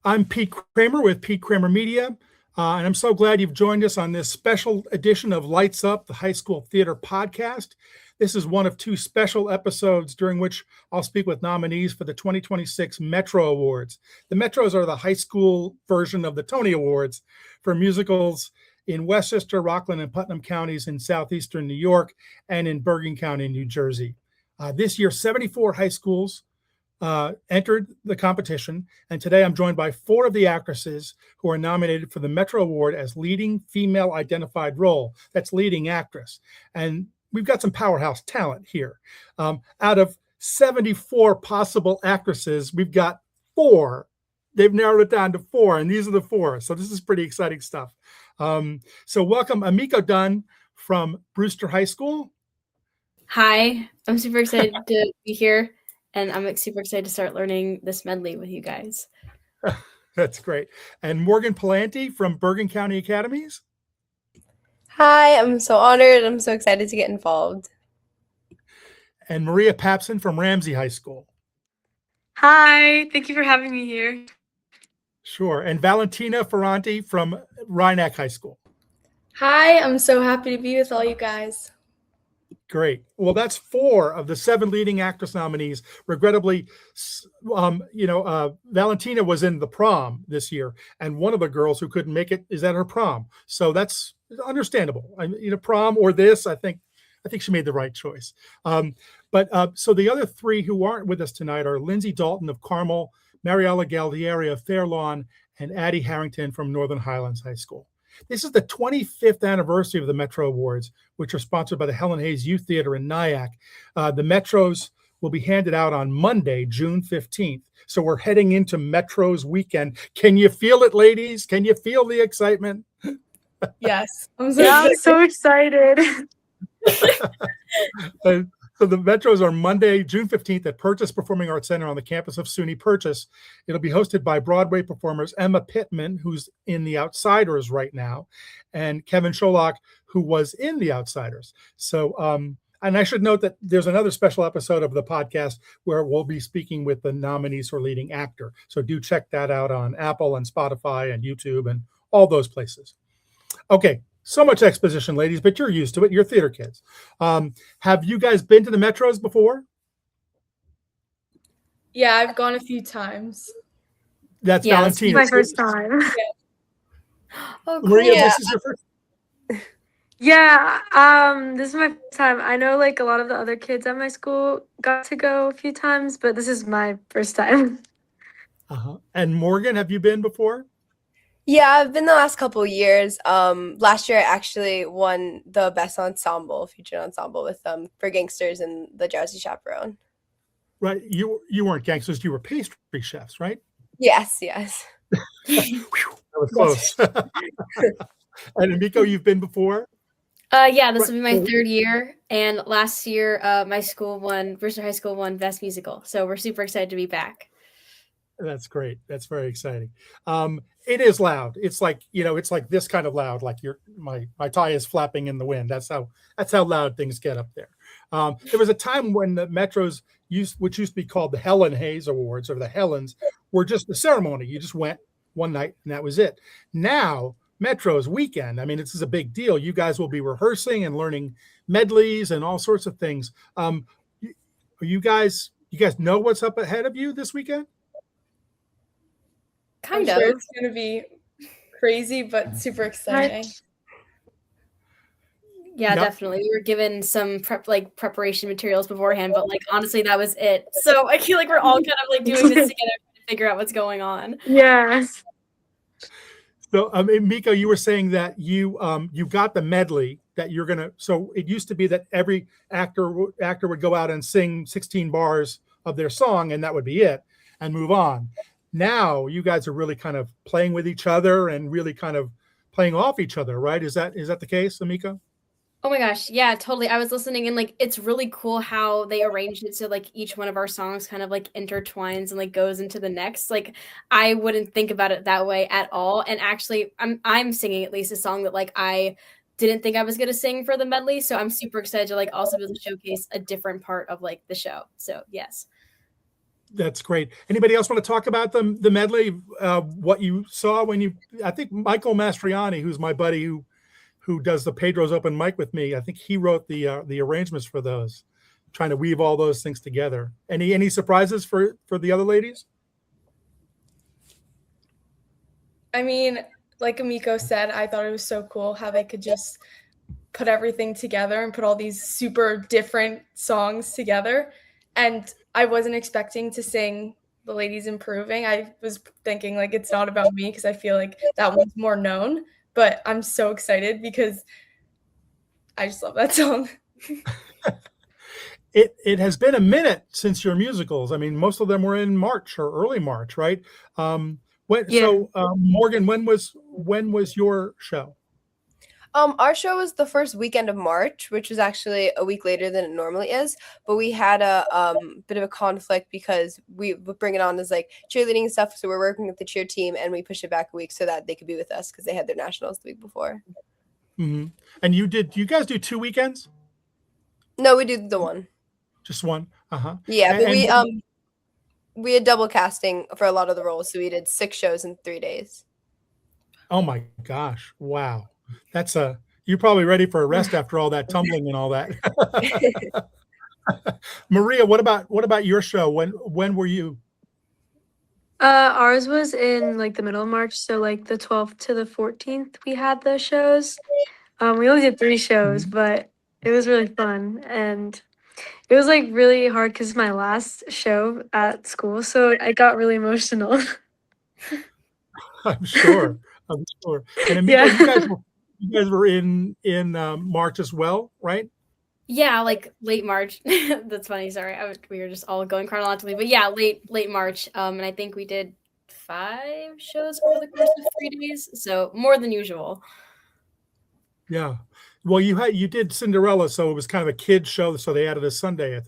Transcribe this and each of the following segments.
I'm Pete Kramer with Pete Kramer Media, and I'm so glad you've joined us on this special edition of Lights Up, the High School Theater Podcast. This is one of two special episodes during which I'll speak with nominees for the 2026 Metro Awards. The Metros are the high school version of the Tony Awards for musicals in Westchester, Rockland, and Putnam counties in southeastern New York and in Bergen County, New Jersey. This year, 74 high schools entered the competition, and today I'm joined by four of the actresses who are nominated for the Metro Award as leading female identified role. That's leading actress. And we've got some powerhouse talent here. Out of 74 possible actresses, we've got four. They've narrowed it down to four, and these are the four. So this is pretty exciting stuff. So welcome Amiko Dunn from Brewster High School. Hi, I'm super excited to be here, and I'm super excited to start learning this medley with you guys. That's great. And Morgan Palanti from Bergen County Academies. Hi, I'm so honored. I'm so excited to get involved. And Maria Papson from Ramsey High School. Hi, thank you for having me here. Sure. And Valentina Ferranti from Rhinebeck High School. Hi, I'm so happy to be with all you guys. Great. Well, that's four of the seven leading actress nominees. Regrettably, Valentina was in the prom this year, and one of the girls who couldn't make it is at her prom. So that's understandable. Prom or this, I think she made the right choice. So the other three who aren't with us tonight are Lindsay Dalton of Carmel, Mariella Galdieri of Fair Lawn, and Addie Harrington from Northern Highlands High School. This is the 25th anniversary of the Metro Awards, which are sponsored by the Helen Hayes Youth Theater in Nyack. The Metros will be handed out on Monday, June 15th. So we're heading into Metros weekend. Can you feel it, ladies? Can you feel the excitement? Yes. I'm so excited. So the Metros are Monday, June 15th at Purchase Performing Arts Center on the campus of SUNY Purchase. It'll be hosted by Broadway performers Emma Pittman, who's in The Outsiders right now, and Kevin Sholok, who was in The Outsiders. So, and I should note that there's another special episode of the podcast where we'll be speaking with the nominees for leading actor. So do check that out on Apple and Spotify and YouTube and all those places. Okay. So much exposition, ladies, but you're used to it. You're theater kids. Have you guys been to the Metros before? Yeah, I've gone a few times. That's Valentina. This is my first time. Yeah. Oh, cool. Maria, this is your first. Yeah, this is my first time. I know like a lot of the other kids at my school got to go a few times, but this is my first time. And Morgan, have you been before? Yeah, I've been the last couple of years. Last year I actually won the best ensemble, featured ensemble with for Gangsters and the Drowsy Chaperone. Right. You weren't gangsters, you were pastry chefs, right? Yes. That was close. And Amiko, you've been before? Yeah, this will be my third year, and last year my school Brewster High School won Best Musical, so we're super excited to be back. That's great. That's very exciting. It is loud. It's like, it's like this kind of loud, like my tie is flapping in the wind. That's how loud things get up there. There was a time when the Metros which used to be called the Helen Hayes Awards, or the Helens, were just a ceremony. You just went one night and that was it. Now, Metros weekend, I mean, this is a big deal. You guys will be rehearsing and learning medleys and all sorts of things. You guys know what's up ahead of you this weekend? I'm sure it's going to be crazy, but super exciting. Yeah, definitely. We were given some preparation materials beforehand, but honestly, that was it. So I feel like we're all kind of doing this together to figure out what's going on. Yes. So, Miko, you were saying that you got the medley that you're gonna. So it used to be that every actor would go out and sing 16 bars of their song, and that would be it, and move on. Now you guys are really kind of playing with each other and really kind of playing off each other, right? Is that the case, Amiko? Oh my gosh, yeah, totally. I was listening and it's really cool how they arranged it so each one of our songs kind of intertwines and goes into the next. I wouldn't think about it that way at all. And actually, I'm singing at least a song that I didn't think I was gonna sing for the medley. So I'm super excited to also be able to showcase a different part of the show. So yes. That's great. Anybody else want to talk about the medley? What you saw when you? I think Michael Mastriani, who's my buddy who does the Pedro's open mic with me. I think he wrote the arrangements for those, trying to weave all those things together. Any surprises for the other ladies? I mean, like Amiko said, I thought it was so cool how they could just put everything together and put all these super different songs together. And I wasn't expecting to sing The Ladies Improving. I was thinking like it's not about me because I feel like that one's more known. But I'm so excited because I just love that song. It has been a minute since your musicals. I mean, most of them were in March or early March, right? Morgan, when was your show? Our show was the first weekend of March, which was actually a week later than it normally is. But we had a bit of a conflict because we would bring it on as like cheerleading and stuff. So we're working with the cheer team, and we pushed it back a week so that they could be with us because they had their nationals the week before. Mm-hmm. And you guys do 2 weekends? No, we did the one. Just one? Uh-huh. Yeah, but we had double casting for a lot of the roles, so we did 6 shows in 3 days. Oh my gosh! Wow, you're probably ready for a rest after all that tumbling and all that. Maria, what about your show? When were you? Ours was in like the middle of March, so like the 12th to the 14th we had the shows. We only did 3 shows, but it was really fun, and it was like really hard because my last show at school, so I got really emotional. I'm sure. I'm sure. And Amiko, Yeah. you guys were in March as well, right? Yeah, like late March. That's funny. Sorry, we were just all going chronologically, but yeah, late March. And I think we did 5 shows over the course of 3 days, so more than usual. Yeah. Well, you did Cinderella, so it was kind of a kid show, so they added a Sunday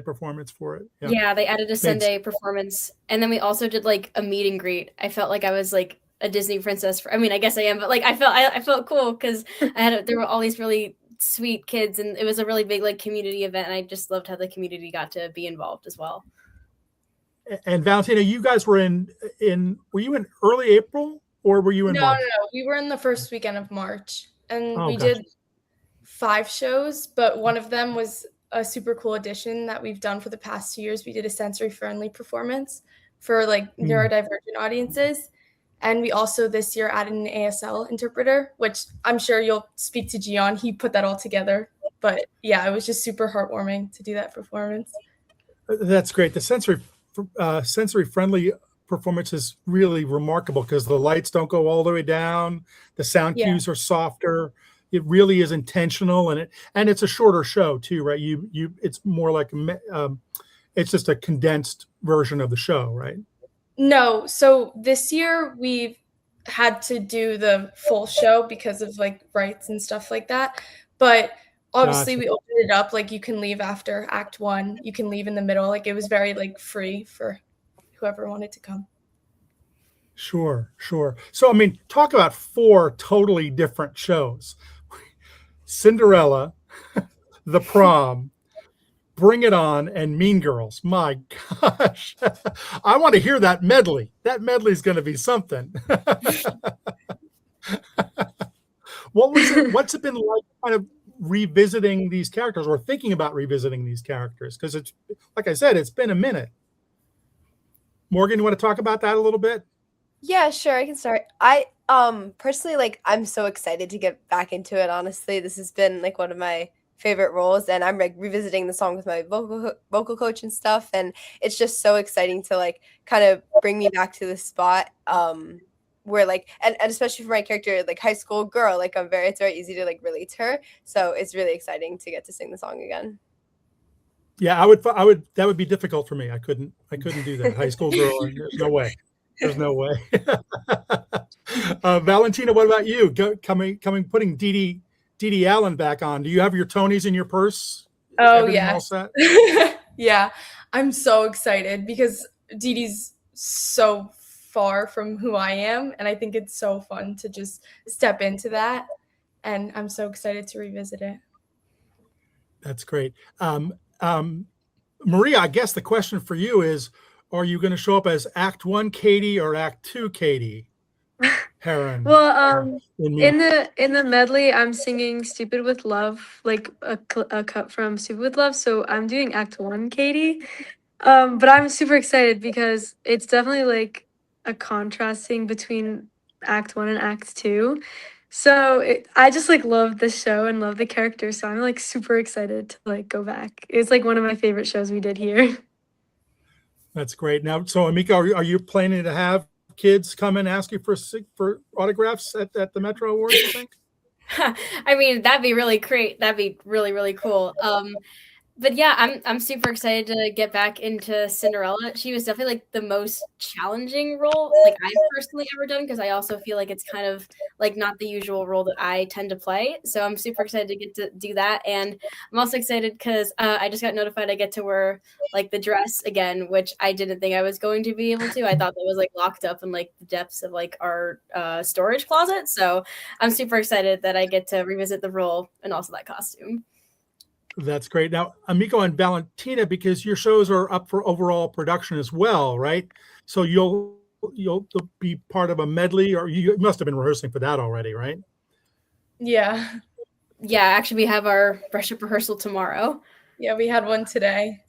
performance for it. Yeah, they added a Sunday performance, and then we also did like a meet and greet. I felt like I was like a Disney princess. I mean, I guess I am, but like I felt cool because there were all these really sweet kids, and it was a really big like community event, and I just loved how the community got to be involved as well. And Valentina, you guys were were you in early April or were you in March? No. We were in the first weekend of March, and we gotcha. did 5 shows, but one of them was a super cool addition that we've done for the past 2 years. We did a sensory-friendly performance for like neurodivergent audiences. And we also this year added an ASL interpreter, which I'm sure you'll speak to Gian. He put that all together. But yeah, it was just super heartwarming to do that performance. That's great. The sensory-friendly performance is really remarkable because the lights don't go all the way down. The sound cues are softer. It really is intentional, and it's a shorter show too, right? It's more like it's just a condensed version of the show, right? No, so this year we've had to do the full show because of like rights and stuff like that. But obviously we opened it up, like you can leave after Act 1, you can leave in the middle. Like it was very like free for whoever wanted to come. Sure. So I mean, talk about 4 totally different shows. Cinderella, The Prom, Bring It On, and Mean Girls. My gosh. I want to hear that medley. That medley is going to be something. What's it been like kind of revisiting these characters or thinking about revisiting these characters? Because it's, like I said, it's been a minute. Morgan, you want to talk about that a little bit? Yeah, sure, I can start. I personally, like, I'm so excited to get back into it. Honestly, this has been like one of my favorite roles, and I'm like revisiting the song with my vocal coach and stuff, and it's just so exciting to like kind of bring me back to the spot where like and especially for my character, like high school girl, like it's very easy to like relate to her, so it's really exciting to get to sing the song again. Yeah, I would that would be difficult for me. I couldn't do that. High school girl, there's no way. Valentina, what about you? Putting Dee Dee Allen back on. Do you have your Tonys in your purse? Oh, Everything yeah. all set? Yeah, I'm so excited because Dee Dee's so far from who I am, and I think it's so fun to just step into that, and I'm so excited to revisit it. That's great. Maria, I guess the question for you is, are you going to show up as Act 1 Katie or Act 2 Katie? Heron. Well, in in the medley, I'm singing "Stupid with Love," like a cut from "Stupid with Love." So I'm doing Act 1, Katie. But I'm super excited because it's definitely like a contrasting between Act 1 and Act 2. So I just like love the show and love the character. So I'm like super excited to like go back. It's like one of my favorite shows we did here. That's great. Now, so Amika, are you planning to have kids come and ask you for autographs at the Metro Awards, you think? I mean, that'd be really great. That'd be really, really cool. But yeah, I'm super excited to get back into Cinderella. She was definitely like the most challenging role like I've personally ever done, because I also feel like it's kind of like not the usual role that I tend to play. So I'm super excited to get to do that, and I'm also excited because I just got notified I get to wear like the dress again, which I didn't think I was going to be able to. I thought that was like locked up in like the depths of like our storage closet. So I'm super excited that I get to revisit the role and also that costume. That's great. Now, Amiko and Valentina, because your shows are up for overall production as well, right? So you'll be part of a medley, or you must have been rehearsing for that already, right? Yeah. Yeah, actually, we have our brush up rehearsal tomorrow. Yeah, we had one today.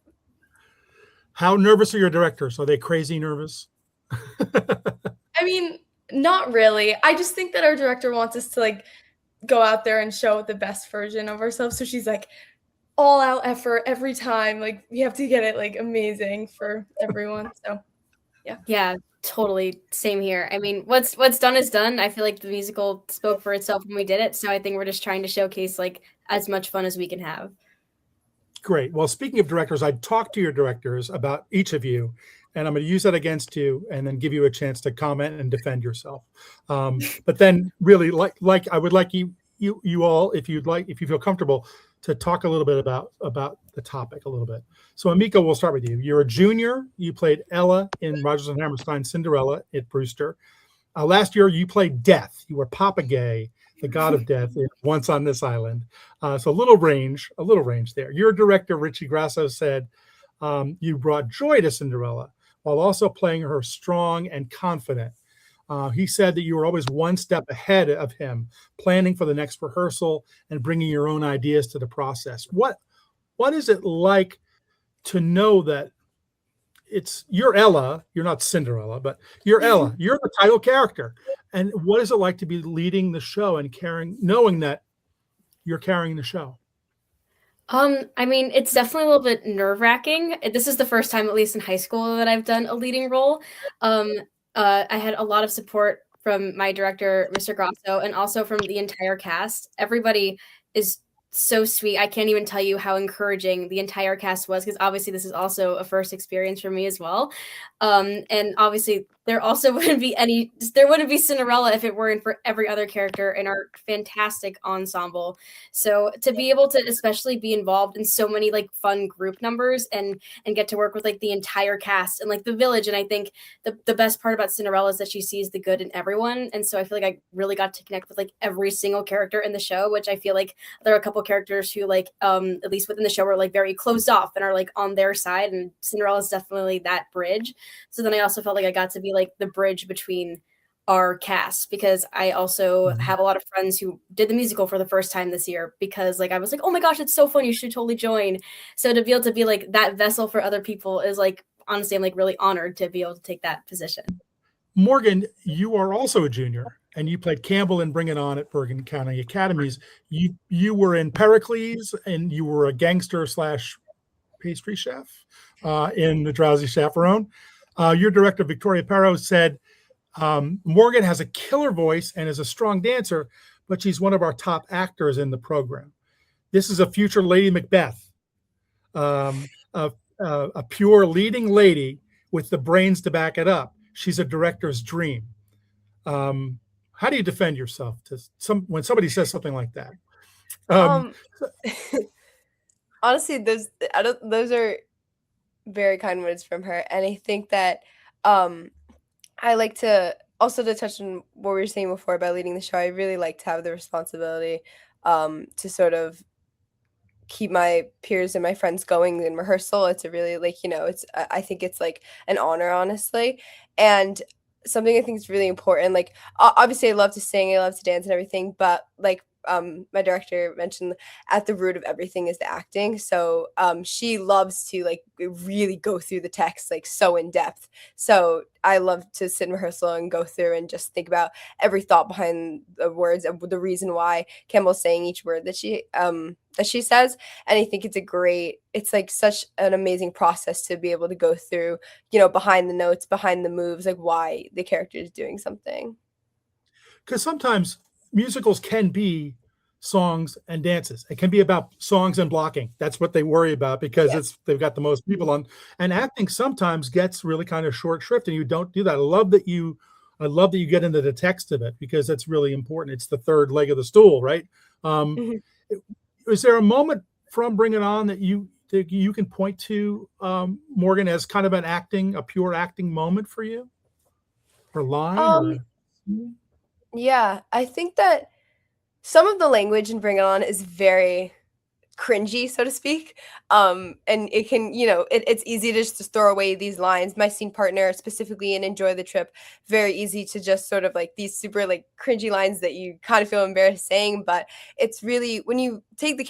How nervous are your directors? Are they crazy nervous? I mean, not really. I just think that our director wants us to like go out there and show the best version of ourselves. So she's like, all out effort every time. Like we have to get it like amazing for everyone. So Yeah, totally. Same here. I mean, what's done is done. I feel like the musical spoke for itself when we did it. So I think we're just trying to showcase like as much fun as we can have. Great. Well, speaking of directors, I'd talk to your directors about each of you, and I'm going to use that against you, and then give you a chance to comment and defend yourself. But then, really, like I would like you all, if you feel comfortable, to talk a little bit about the topic a little bit. So, Amika, we'll start with you. You're a junior. You played Ella in Rodgers and Hammerstein's Cinderella at Brewster. Last year, you played Death. You were Papa Gay, the god of death, in Once on This Island. So a little range there. Your director, Richie Grasso, said you brought joy to Cinderella while also playing her strong and confident. He said that you were always one step ahead of him, planning for the next rehearsal and bringing your own ideas to the process. What is it like to know that you're Ella, you're not Cinderella, but you're Ella, you're the title character. And what is it like to be leading the show and knowing that you're carrying the show? I mean, it's definitely a little bit nerve-wracking. This is the first time, at least in high school, that I've done a leading role. I had a lot of support from my director, Mr. Grasso, and also from the entire cast. Everybody is so sweet. I can't even tell you how encouraging the entire cast was, because obviously this is also a first experience for me as well. And obviously there wouldn't be Cinderella if it weren't for every other character in our fantastic ensemble. So to be able to especially be involved in so many like fun group numbers and get to work with like the entire cast and like the village. And I think the best part about Cinderella is that she sees the good in everyone. And so I feel like I really got to connect with like every single character in the show, which I feel like there are a couple characters who like at least within the show are like very closed off and are like on their side, and Cinderella is definitely that bridge. So then I also felt like I got to be like the bridge between our cast, because I also have a lot of friends who did the musical for the first time this year, because like I was like, oh my gosh, it's so fun, you should totally join. So to be able to be like that vessel for other people is like, honestly, I'm like really honored to be able to take that position. Morgan, you are also a junior, and you played Campbell in Bring It On at Bergen County Academies. You were in Pericles, and you were a gangster / pastry chef in The Drowsy Chaperone. Your director, Victoria Perro, said Morgan has a killer voice and is a strong dancer, but she's one of our top actors in the program. This is a future Lady Macbeth, a pure leading lady with the brains to back it up. She's a director's dream. How do you defend yourself when somebody says something like that? Honestly, those are very kind words from her, and I think that I like to also, to touch on what we were saying before about leading the show. I really like to have the responsibility to sort of keep my peers and my friends going in rehearsal. It's a really like, it's I think it's like an honor, honestly. And something I think is really important, like obviously I love to sing, I love to dance and everything, but like my director mentioned, at the root of everything is the acting. So she loves to like really go through the text like so in depth. So I love to sit in rehearsal and go through and just think about every thought behind the words and the reason why Campbell's saying each word that she says. And I think it's like such an amazing process to be able to go through, behind the notes, behind the moves, like why the character is doing something. Because sometimes musicals can be songs and dances. It can be about songs and blocking. That's what they worry about because they've got the most people on. And acting sometimes gets really kind of short shrift, and you don't do that. I love that you get into the text of it because that's really important. It's the third leg of the stool, right? Mhm. Is there a moment from Bring It On that you can point to, Morgan, as kind of a pure acting moment for you, or line, Um, or? yeah, I think that some of the language in Bring It On is very cringy, so to speak. And it can, it's easy to just throw away these lines. My scene partner, specifically in Enjoy the Trip, very easy to just sort of like these super like cringy lines that you kind of feel embarrassed saying. But it's really, when you take the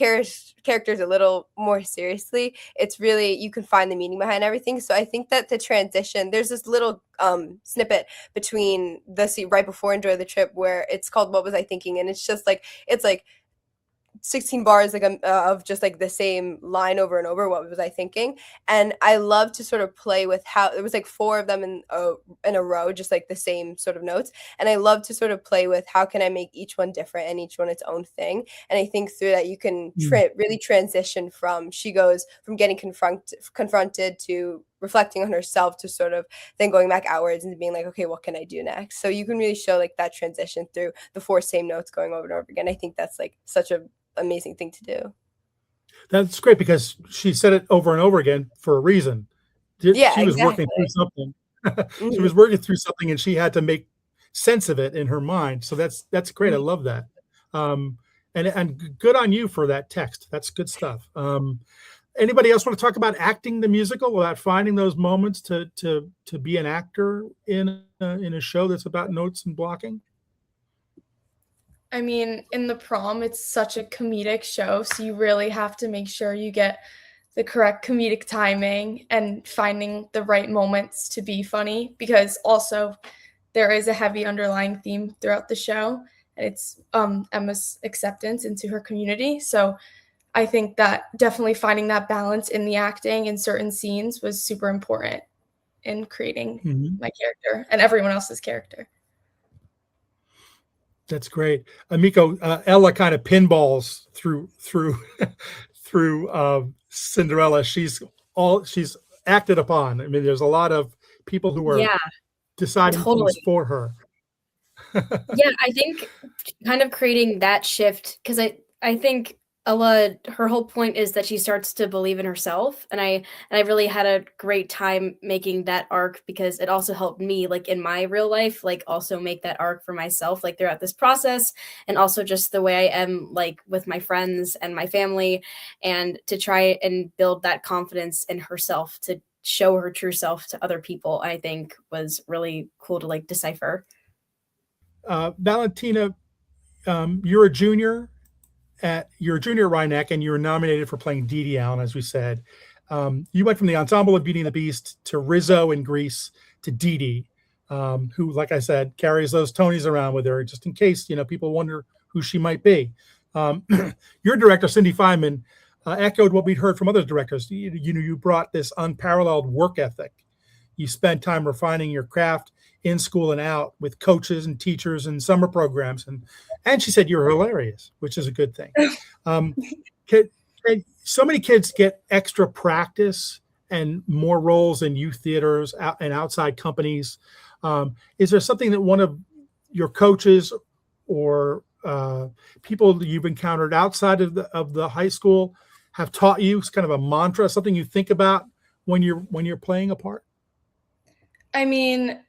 characters a little more seriously, it's really, you can find the meaning behind everything. So I think that the transition, there's this little snippet between the scene right before Enjoy the Trip where it's called What Was I Thinking? And it's just like, it's like 16 bars like of just like the same line over and over. What was I thinking? And I love to sort of play with how it was like four of them in a row, just like the same sort of notes. And I love to sort of play with how can I make each one different and each one its own thing. And I think through that you can really transition from, she goes from getting confronted to reflecting on herself to sort of then going back outwards and being like, okay, what can I do next? So you can really show like that transition through the four same notes going over and over again. I think that's like such a amazing thing to do. That's great because she said it over and over again for a reason. Yeah, She was working through exactly. something. She Mhm. was working through something and she had to make sense of it in her mind. So that's great. I Mhm. love that. And good on you for that text. That's good stuff. Anybody else want to talk about acting the musical, about finding those moments to be an actor in a show that's about notes and blocking? I mean, in the prom, it's such a comedic show, so you really have to make sure you get the correct comedic timing and finding the right moments to be funny, because also there is a heavy underlying theme throughout the show, and it's Emma's acceptance into her community. So I think that definitely finding that balance in the acting in certain scenes was super important in creating Mhm. my character and everyone else's character. That's great. Miko, Ella kind of pinballs through through Cinderella. She's acted upon. I mean, there's a lot of people who are Yeah, deciding things totally. for her. Yeah, I think kind of creating that shift, because I think Ella, her whole point is that she starts to believe in herself, and I really had a great time making that arc, because it also helped me like in my real life, like also make that arc for myself like throughout this process, and also just the way I am like with my friends and my family, and to try and build that confidence in herself to show her true self to other people, I think was really cool to like decipher. Valentina, you're a junior at Rhinebeck, and you were nominated for playing Dee Dee Allen, as we said. You went from the ensemble of Beauty and the Beast to Rizzo in Grease to Dee Dee, who, like I said, carries those Tonys around with her just in case people wonder who she might be. Um, your director, Cindy Feynman, echoed what we'd heard from other directors. You brought this unparalleled work ethic. You spent time refining your craft in school and out with coaches and teachers and summer programs, and she said you're hilarious, which is a good thing. Um, so many kids get extra practice and more roles in youth theaters and outside companies. Is there something that one of your coaches or people that you've encountered outside of the high school have taught you? It's kind of a mantra, something you think about when you're playing a part? I mean,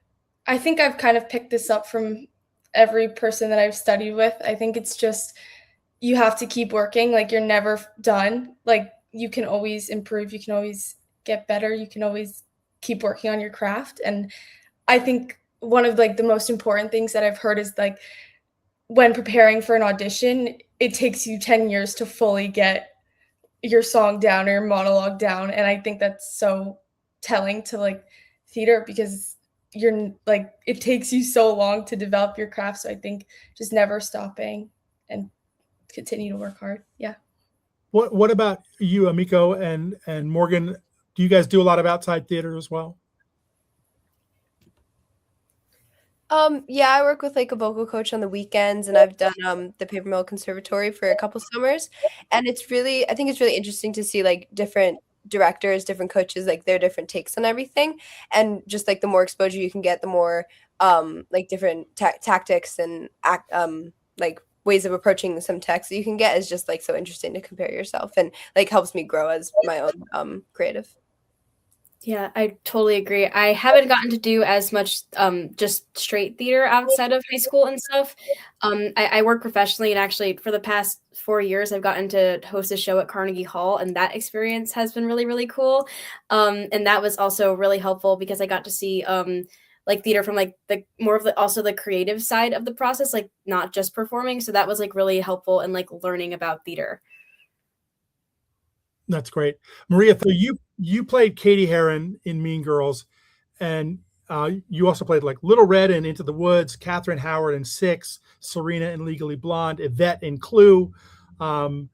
I think I've kind of picked this up from every person that I've studied with. I think it's just you have to keep working. Like, you're never done. Like, you can always improve. You can always get better. You can always keep working on your craft. And I think one of like the most important things that I've heard is like when preparing for an audition, it takes you 10 years to fully get your song down or your monologue down. And I think that's so telling to like theater, because you're like, it takes you so long to develop your craft. So I think just never stopping and continue to work hard. Yeah. What about you, Amiko and Morgan? Do you guys do a lot of outside theater as well? Yeah, I work with like a vocal coach on the weekends, and I've done the Paper Mill Conservatory for a couple summers, and I think it's really interesting to see like different directors, different coaches, like their different takes on everything, and just like the more exposure you can get, the more like different tactics and like ways of approaching some text that you can get is just like so interesting to compare yourself, and like helps me grow as my own creative. Yeah, I totally agree. I haven't gotten to do as much just straight theater outside of high school and stuff. I work professionally, and actually for the past 4 years, I've gotten to host a show at Carnegie Hall, and that experience has been really, really cool. And that was also really helpful because I got to see like theater from like the more of the also the creative side of the process, like not just performing. So that was like really helpful in like learning about theater. That's great. Maria, so you played Katie Heron in Mean Girls, and you also played like Little Red in Into the Woods, Catherine Howard in Six, Serena in Legally Blonde, Yvette in Clue. And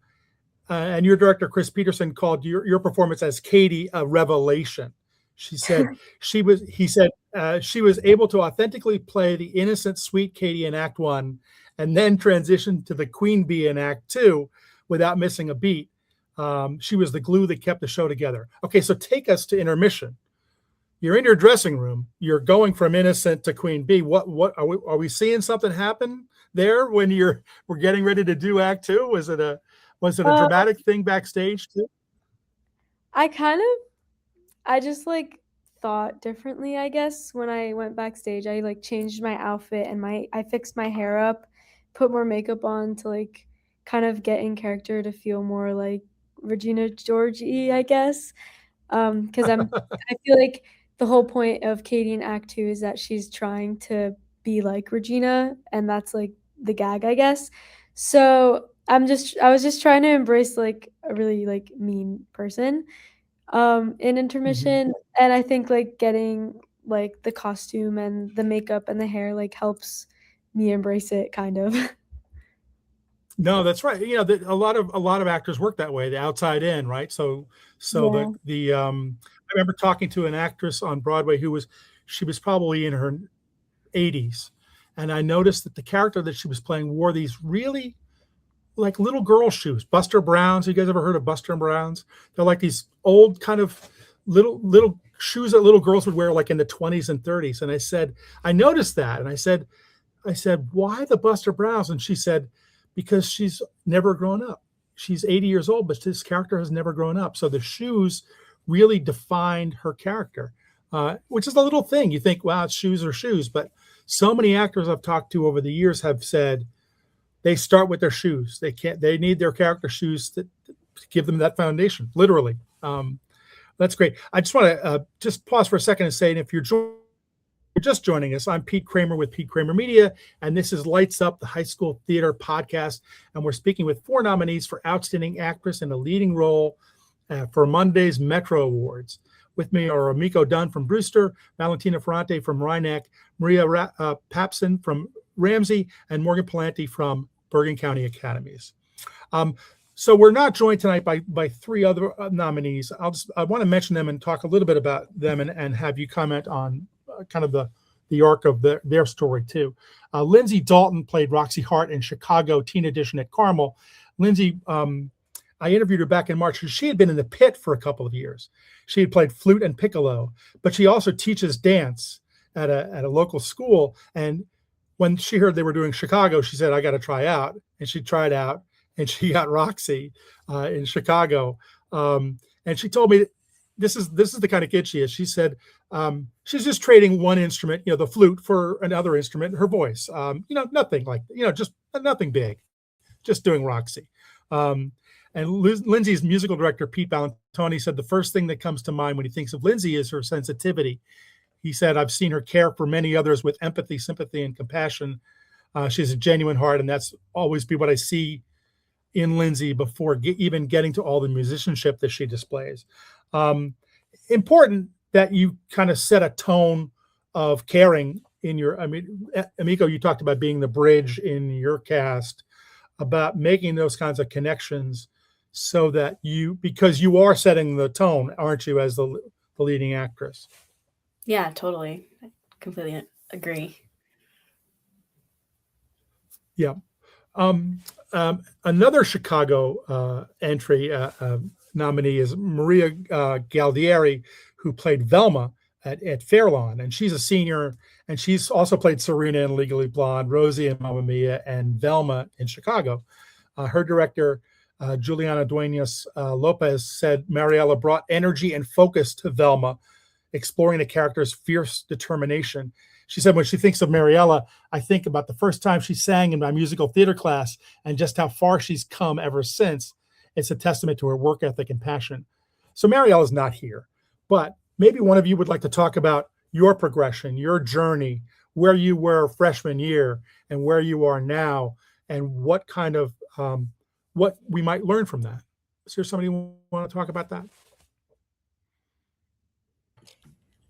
your director, Chris Peterson, called your performance as Katie a revelation. He said she was able to authentically play the innocent, sweet Katie in Act 1 and then transition to the Queen Bee in Act 2 without missing a beat. She was the glue that kept the show together. Okay, so take us to intermission. You're in your dressing room. You're going from innocent to Queen Bee. What are we seeing something happen there when we're getting ready to do Act 2? Was it a dramatic thing backstage too? I just like thought differently, I guess. When I went backstage, I like changed my outfit and I fixed my hair up, put more makeup on to like kind of get in character to feel more like Regina George-y, I guess. Because I feel like the whole point of Katie in Act 2 is that she's trying to be like Regina, and that's like the gag, I guess. So I was just trying to embrace like a really like mean person in intermission. And I think like getting like the costume and the makeup and the hair like helps me embrace it kind of. No, that's right. You know, a lot of actors work that way, the outside in, right? So Yeah. I remember talking to an actress on Broadway she was probably in her 80s, and I noticed that the character that she was playing wore these really like little girl shoes, Buster Browns. You guys ever heard of Buster Browns? They're like these old kind of little shoes that little girls would wear like in the 20s and 30s. And I noticed that, and I said, why the Buster Browns? And she said, because she's never grown up. She's 80 years old, but this character has never grown up. So the shoes really defined her character, which is a little thing. You think, wow, shoes are shoes. But so many actors I've talked to over the years have said they start with their shoes. They need their character shoes to give them that foundation, literally. That's great. I just want to just pause for a second and say, and if you're just joining us, I'm Pete Kramer with Pete Kramer Media, and this is Lights Up, the High School Theater Podcast. And we're speaking with 4 nominees for Outstanding Actress in a Leading Role for Monday's Metro Awards. With me are Amiko Dunn from Brewster, Valentina Ferrante from Rhinebeck, Maria Papson from Ramsey, and Morgan Palante from Bergen County Academies. So we're not joined tonight by 3 other nominees. I want to mention them and talk a little bit about them and have you comment on kind of the arc of their story too. Lindsay Dalton played Roxy Hart in Chicago Teen Edition at Carmel. Lindsay, I interviewed her back in March. She had been in the pit for a couple of years. She had played flute and piccolo, but she also teaches dance at a local school. And when she heard they were doing Chicago, she said, I got to try out. And she tried out, and she got Roxy in Chicago. And she told me this is the kind of kid she is. She said she's just trading one instrument, the flute, for another instrument, her voice. Nothing like, just nothing big. just doing Roxy. And Lindsay's musical director, Pete Ballantoni, said the first thing that comes to mind when he thinks of Lindsay is her sensitivity. He said, I've seen her care for many others with empathy, sympathy, and compassion. She has a genuine heart, and that's always be what I see in Lindsay before even getting to all the musicianship that she displays. Important that you kind of set a tone of caring in your, I mean, Emiko, you talked about being the bridge in your cast, about making those kinds of connections so that because you are setting the tone, aren't you, as the leading actress? Yeah, totally. I completely agree. Yeah. Another Chicago entry nominee is Maria Galdieri, who played Velma at Fairlawn, and she's a senior, and she's also played Serena in Legally Blonde, Rosie in Mamma Mia, and Velma in Chicago. Her director, Juliana Duenas Lopez, said Mariella brought energy and focus to Velma, exploring the character's fierce determination. She said, when she thinks of Mariella, I think about the first time she sang in my musical theater class and just how far she's come ever since. It's a testament to her work ethic and passion. So Mariella's not here, but maybe one of you would like to talk about your progression, your journey, where you were freshman year and where you are now, and what kind of, what we might learn from that. Is there somebody who want to talk about that?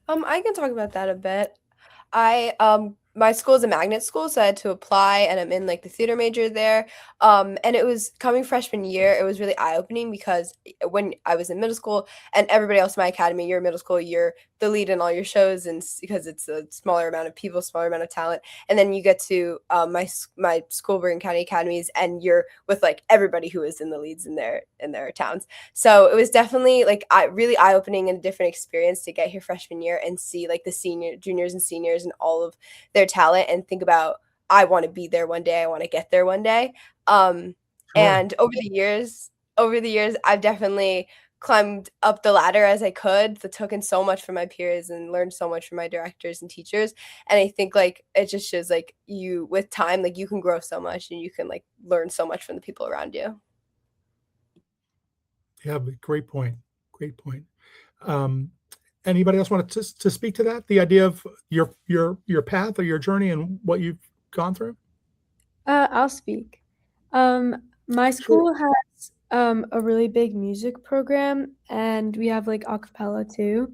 I can talk about that a bit. My school is a magnet school, so I had to apply, and I'm in like the theater major there. And it was coming freshman year, it was really eye-opening because when I was in middle school and everybody else in my academy, you're in middle school, you're the lead in all your shows, and because it's a smaller amount of people, smaller amount of talent, and then you get to my school, Bergen County Academies, and you're with like everybody who is in the leads in their towns. So it was definitely like really eye-opening and a different experience to get here freshman year and see like the juniors and seniors and all of their talent and think about, I want to be there one day, I want to get there one day. And over the years I've definitely climbed up the ladder as I could. That took in so much from my peers and learned so much from my directors and teachers. And I think like it just shows like you with time, like you can grow so much and you can like learn so much from the people around you. Yeah, great point. Great point. Anybody else want to speak to that? The idea of your path or your journey and what you've gone through? I'll speak. My school has a really big music program, and we have like a cappella too.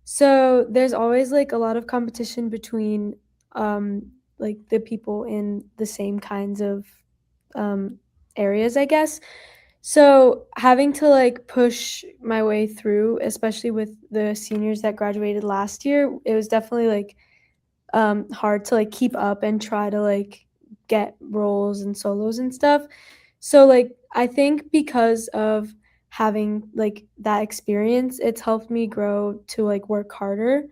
So there's always like a lot of competition between like the people in the same kinds of areas, I guess. So having to like push my way through, especially with the seniors that graduated last year, it was definitely like hard to like keep up and try to like get roles and solos and stuff. So like I think because of having like that experience, it's helped me grow to like work harder,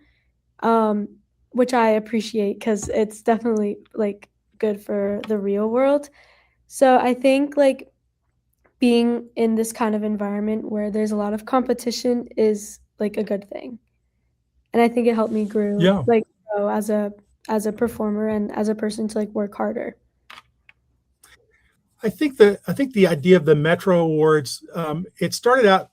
which I appreciate because it's definitely like good for the real world. So I think like being in this kind of environment where there's a lot of competition is like a good thing. And I think it helped me grow as a performer and as a person to like work harder. I think the idea of the Metro Awards, it started out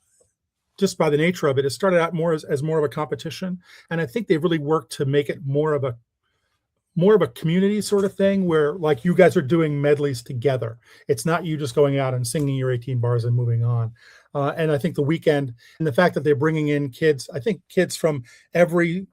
just by the nature of it. It started out more as more of a competition, and I think they really worked to make it more of a community sort of thing where like you guys are doing medleys together. It's not you just going out and singing your 18 bars and moving on. And I think the weekend and the fact that they're bringing in kids, I think kids from every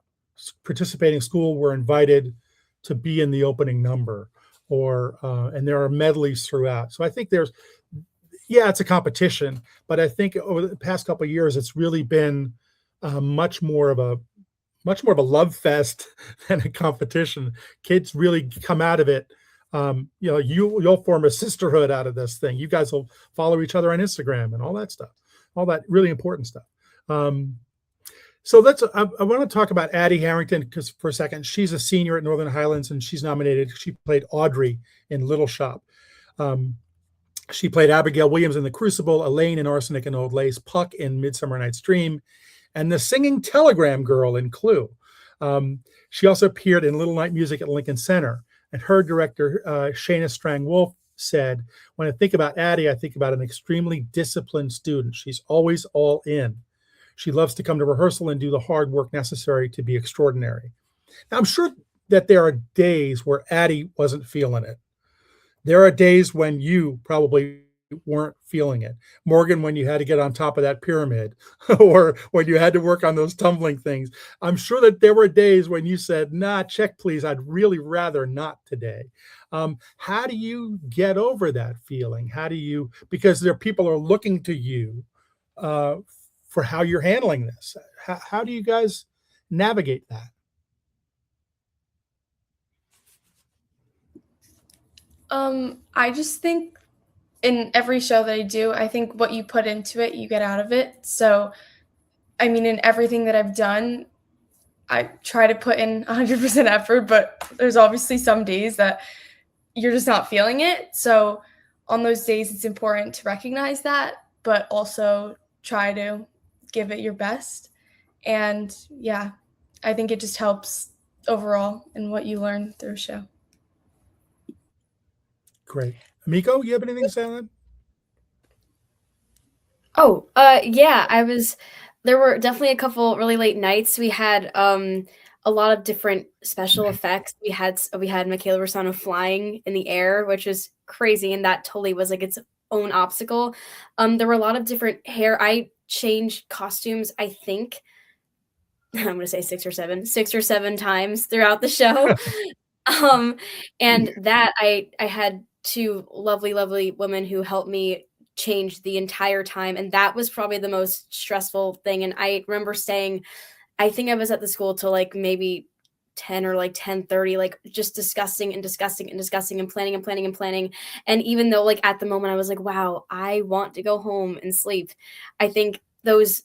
participating school were invited to be in the opening number, and there are medleys throughout. So I think it's a competition, but I think over the past couple of years, it's really been much more of a love fest than a competition. Kids really come out of it. You'll form a sisterhood out of this thing. You guys will follow each other on Instagram and all that stuff, all that really important stuff. So I want to talk about Addie Harrington for a second. She's a senior at Northern Highlands, and she's nominated. She played Audrey in Little Shop. She played Abigail Williams in The Crucible, Elaine in Arsenic and Old Lace, Puck in Midsummer Night's Dream, and the singing telegram girl in Clue. She also appeared in Little Night Music at Lincoln Center, and her director, Shayna Strang Wolf, said, when I think about Addie, I think about an extremely disciplined student. She's always all in. She loves to come to rehearsal and do the hard work necessary to be extraordinary. Now, I'm sure that there are days where Addie wasn't feeling it. There are days when you probably weren't feeling it. Morgan, when you had to get on top of that pyramid or when you had to work on those tumbling things. I'm sure that there were days when you said, nah, check, please. I'd really rather not today. How do you get over that feeling? How do you, because there people are looking to you for how you're handling this. How do you guys navigate that? I just think in every show that I do, I think what you put into it, you get out of it. So, I mean, in everything that I've done, I try to put in 100% effort, but there's obviously some days that you're just not feeling it. So, on those days, it's important to recognize that, but also try to give it your best. And yeah, I think it just helps overall in what you learn through a show. Great. Miko, you have anything to say on that? Oh, yeah, there were definitely a couple really late nights. We had a lot of different special effects. We had Michaela Rosano flying in the air, which was crazy, and that totally was like its own obstacle. There were a lot of different hair. I changed costumes, I think I'm going to say 6 or 7 times throughout the show. And that I had 2 lovely women who helped me change the entire time, and that was probably the most stressful thing. And I remember saying, I think I was at the school till like maybe 10 or like 10:30, like just discussing and planning. And even though like at the moment I was like, wow, I want to go home and sleep, I think those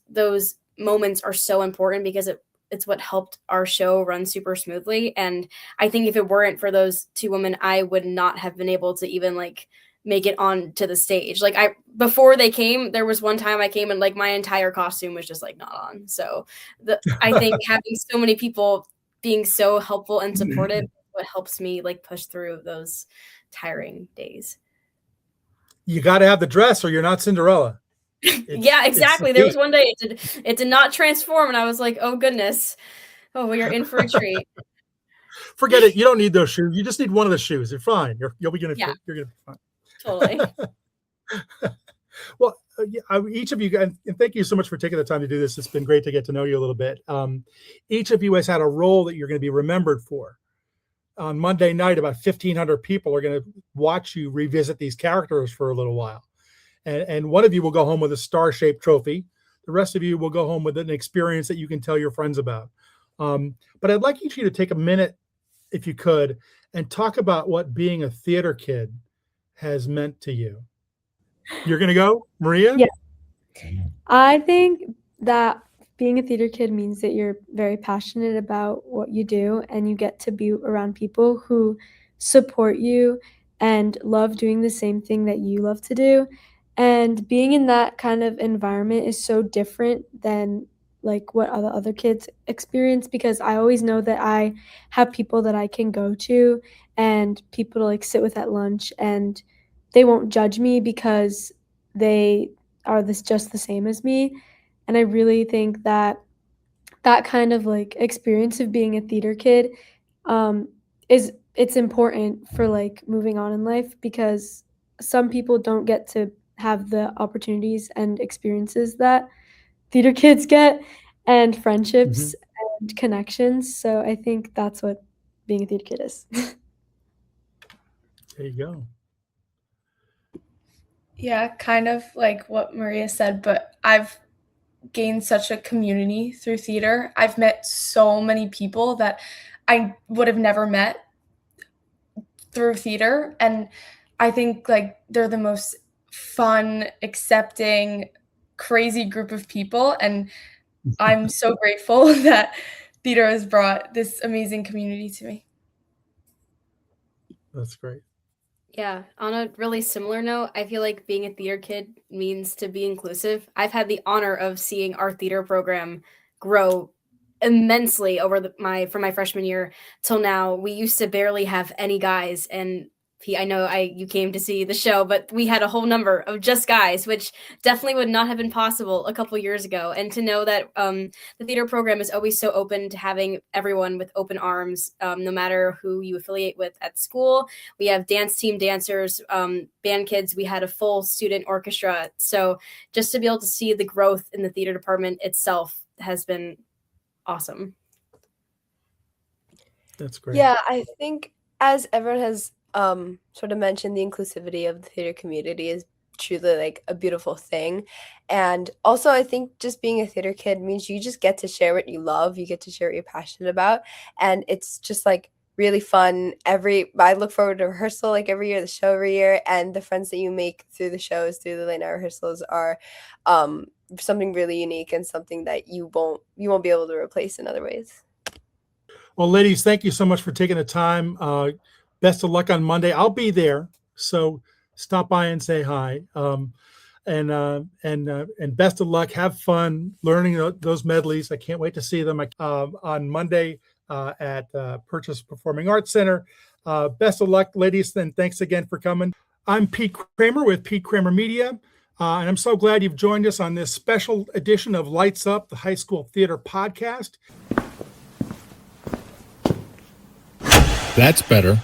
moments are so important because it's what helped our show run super smoothly. And I think if it weren't for those 2 women, I would not have been able to even like make it onto the stage. Like before they came, there was one time I came and like my entire costume was just like not on. So I think having so many people being so helpful and supportive is what helps me like push through those tiring days. You got to have the dress or you're not Cinderella. Yeah, exactly. There was one day it did not transform, and I was like, "Oh goodness, oh, we are in for a treat." Forget it. You don't need those shoes. You just need one of the shoes. You're fine. You're gonna be fine. Totally. Well, each of you guys, and thank you so much for taking the time to do this. It's been great to get to know you a little bit. Each of you has had a role that you're going to be remembered for. On Monday night, about 1,500 people are going to watch you revisit these characters for a little while. And one of you will go home with a star-shaped trophy. The rest of you will go home with an experience that you can tell your friends about. But I'd like each of you to take a minute, if you could, and talk about what being a theater kid has meant to you. You're going to go, Maria? Yeah. I think that being a theater kid means that you're very passionate about what you do, and you get to be around people who support you and love doing the same thing that you love to do. And being in that kind of environment is so different than like what other kids experience, because I always know that I have people that I can go to and people to like sit with at lunch, and they won't judge me because they are just the same as me. And I really think that that kind of like experience of being a theater kid it's important for like moving on in life, because some people don't get to have the opportunities and experiences that theater kids get, and friendships and connections. So I think that's what being a theater kid is. There you go. Yeah, kind of like what Maria said, but I've gained such a community through theater. I've met so many people that I would have never met through theater, and I think like they're the most fun, accepting, crazy group of people, and I'm so grateful that theater has brought this amazing community to me. That's great. Yeah, on a really similar note, I feel like being a theater kid means to be inclusive. I've had the honor of seeing our theater program grow immensely over from my freshman year till now. We used to barely have any guys, and Pete, I know you came to see the show, but we had a whole number of just guys, which definitely would not have been possible a couple years ago. And to know that the theater program is always so open to having everyone with open arms, no matter who you affiliate with at school. We have dance team dancers, band kids. We had a full student orchestra. So just to be able to see the growth in the theater department itself has been awesome. That's great. Yeah, I think as everyone has sort of mentioned, the inclusivity of the theater community is truly like a beautiful thing. And also I think just being a theater kid means you just get to share what you love, you get to share what you're passionate about, and it's just like really fun. I look forward to rehearsal like every year, the show every year, and the friends that you make through the shows, through the late night rehearsals are something really unique and something that you won't be able to replace in other ways. Well, ladies, thank you so much for taking the time. Best of luck on Monday. I'll be there, so stop by and say hi. And best of luck. Have fun learning those medleys. I can't wait to see them on Monday at Purchase Performing Arts Center. Best of luck, ladies, and thanks again for coming. I'm Pete Kramer with Pete Kramer Media, and I'm so glad you've joined us on this special edition of Lights Up, the High School Theater Podcast. That's better.